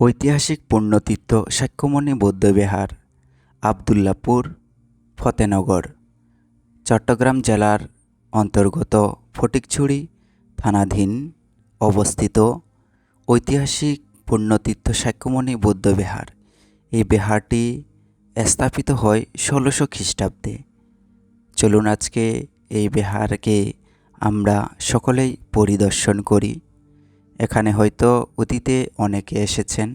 ঐতিহাসিক পুণ্যতীর্থ সাক্ষ্যমণি বৌদ্ধবিহার, আবদুল্লাপুর, ফতেনগর, চট্টগ্রাম জেলার অন্তর্গত ফটিকছড়ি থানাধীন অবস্থিত ঐতিহাসিক পুণ্যতীর্থ সাক্ষ্যমণি বৌদ্ধবিহার। এই বিহারটি স্থাপিত হয় ১৬০০ খ্রিস্টাব্দে। চলুন আজকে এই বিহারকে আমরা সকলেই পরিদর্শন করি। এখানে হয়তো অতীতে অনেকে এসেছেন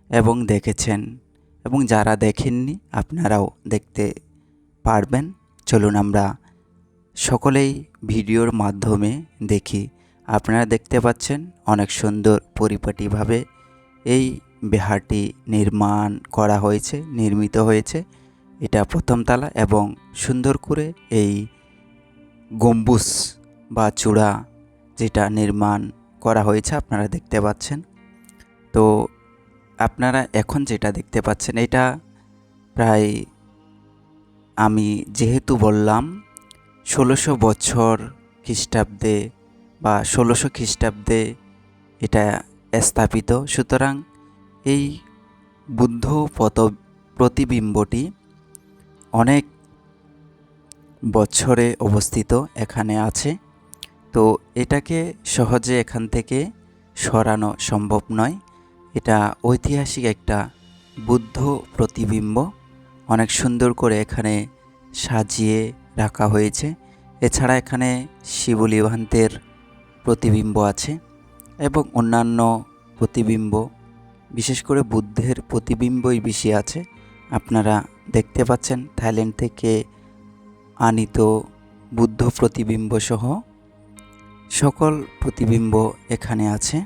এবং দেখেছেন, এবং যারা দেখেননি আপনারাও দেখতে পারবেন। চলুন আমরা সকলেই ভিডিওর মাধ্যমে দেখি। আপনারা দেখতে পাচ্ছেন অনেক সুন্দর পরিপাটিভাবে এই বিহারটি নির্মিত হয়েছে। এটা প্রথম তলা এবং সুন্দর করে এই গম্বুজ বা চূড়া যেটা নির্মাণ করা হয়েছে আপনারা দেখতে পাচ্ছেন। তো আপনারা এখন যেটা দেখতে পাচ্ছেন এটা প্রায়, আমি যেহেতু বললাম ১৬০০ বছর খ্রিস্টাব্দে বা ১৬০০ খ্রিস্টাব্দে এটা স্থাপিত, সুতরাং এই বুদ্ধ প্রতিবিম্বটি অনেক বছরে অবস্থিত এখানে আছে। তো এটাকে সহজে এখান থেকে সরানো সম্ভব নয়। এটা ঐতিহাসিক একটা বুদ্ধ প্রতিবিম্ব, অনেক সুন্দর করে এখানে সাজিয়ে রাখা হয়েছে। এছাড়া এখানে শিবলি ভান্তের প্রতিবিম্ব আছে এবং অন্যান্য প্রতিবিম্ব, বিশেষ করে বুদ্ধের প্রতিবিম্বই বেশি আছে। আপনারা দেখতে পাচ্ছেন থাইল্যান্ড থেকে আনিত বুদ্ধ প্রতিবিম্ব সহ সকল প্রতিবিম্ব এখানে আছে।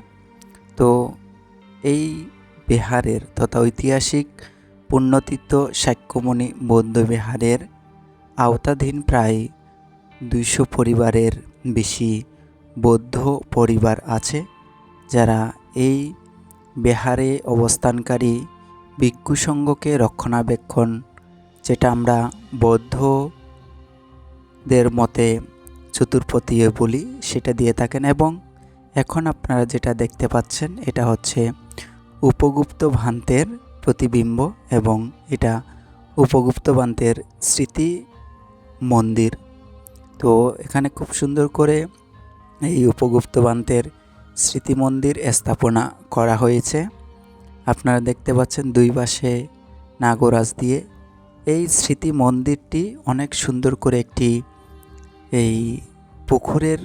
তো এই বিহারের তথা ঐতিহাসিক পুণ্যতীর্থ সাক্ষ্যমণি বৌদ্ধবিহারের আওতাধীন প্রায় ২০০ পরিবারের বেশি বৌদ্ধ পরিবার আছে, যারা এই বিহারে অবস্থানকারী ভিক্ষু সংঘকে রক্ষণাবেক্ষণ, যেটা আমরা বৌদ্ধদের মতে চতুর্পতীয় বলি, সেটা দিয়ে থাকেন। এবং এখন আপনারা যেটা দেখতে পাচ্ছেন এটা হচ্ছে উপগুপ্ত ভান্তের প্রতিবিম্ব, এবং এটা উপগুপ্ত ভান্তের স্মৃতি মন্দির। তো এখানে খুব সুন্দর করে এই উপগুপ্ত ভান্তের স্মৃতি মন্দির স্থাপনা করা হয়েছে। আপনারা দেখতে পাচ্ছেন দুই পাশে নাগরাজ দিয়ে এই স্মৃতি মন্দিরটি অনেক সুন্দর করে একটি এই পুকুরের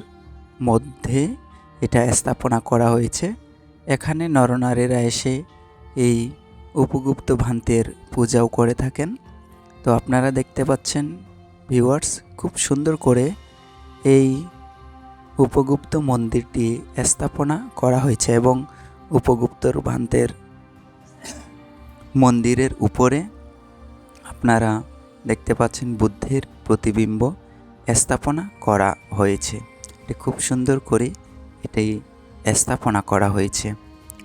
মধ্যে এটা স্থাপনা করা হয়েছে। এখানে নরনারীরা এসে এই উপগুপ্ত ভান্তের পূজাও করে থাকেন। তো আপনারা দেখতে পাচ্ছেন ভিউয়ার্স, খুব সুন্দর করে এই উপগুপ্ত মন্দিরটি স্থাপনা করা হয়েছে এবং উপগুপ্তর ভান্তের মন্দিরের উপরে আপনারা দেখতে পাচ্ছেন বুদ্ধের প্রতিবিম্ব স্থাপনা করা হয়েছে। এটি খুব সুন্দর করে এটি স্থাপনা করা হয়েছে,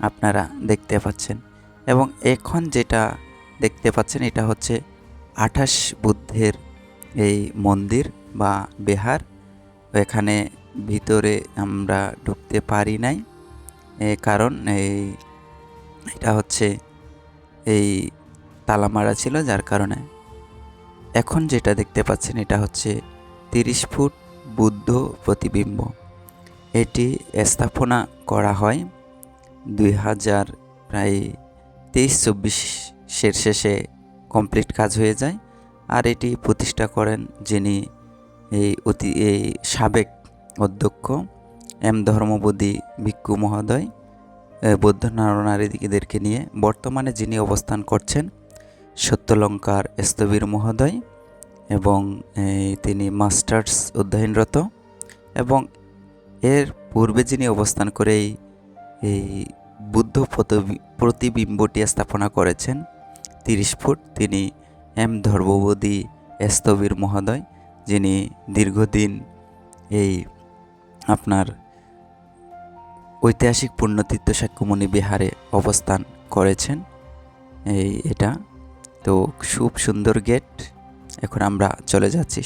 আপনারা দেখতে পাচ্ছেন। এবং এখন যেটা দেখতে পাচ্ছেন এটা হচ্ছে ২৮ বুদ্ধের এই মন্দির বা বিহার। এখানে ভিতরে আমরা ঢুকতে পারি নাই, কারণ এটা হচ্ছে এই তালা মারা ছিল, যার কারণে। এখন যেটা দেখতে পাচ্ছেন এটা হচ্ছে ৩০ ফুট বুদ্ধ প্রতিবিম্ব। এটি স্থাপনা করা হয় ২০০০ প্রায় ২৩-২৪ শেষে কমপ্লিট কাজ হয়ে যায়। আর এটি প্রতিষ্ঠা করেন যিনি এই সাবেক অধ্যক্ষ এম ধর্মবোধি ভিক্ষু মহোদয়, বৌদ্ধ নরনারীদেরকে নিয়ে। বর্তমানে যিনি অবস্থান করছেন সত্যলঙ্কার স্থবির মহোদয়, এবং তিনি মাস্টার্স অধ্যয়নরত। এবং এর পূর্বে যিনি অবস্থান করে এই বুদ্ধ প্রতিবিম্বটি স্থাপনা করেছেন ৩০ ফুট, তিনি এম ধর্মবোধি স্থবির মহোদয়, যিনি দীর্ঘদিন এই আপনার ঐতিহাসিক পুণ্যতীর্থ সাক্ষ্যমণি বিহারে অবস্থান করেছেন। এটা তো খুব সুন্দর গেট। এখন আমরা চলে যাচ্ছি।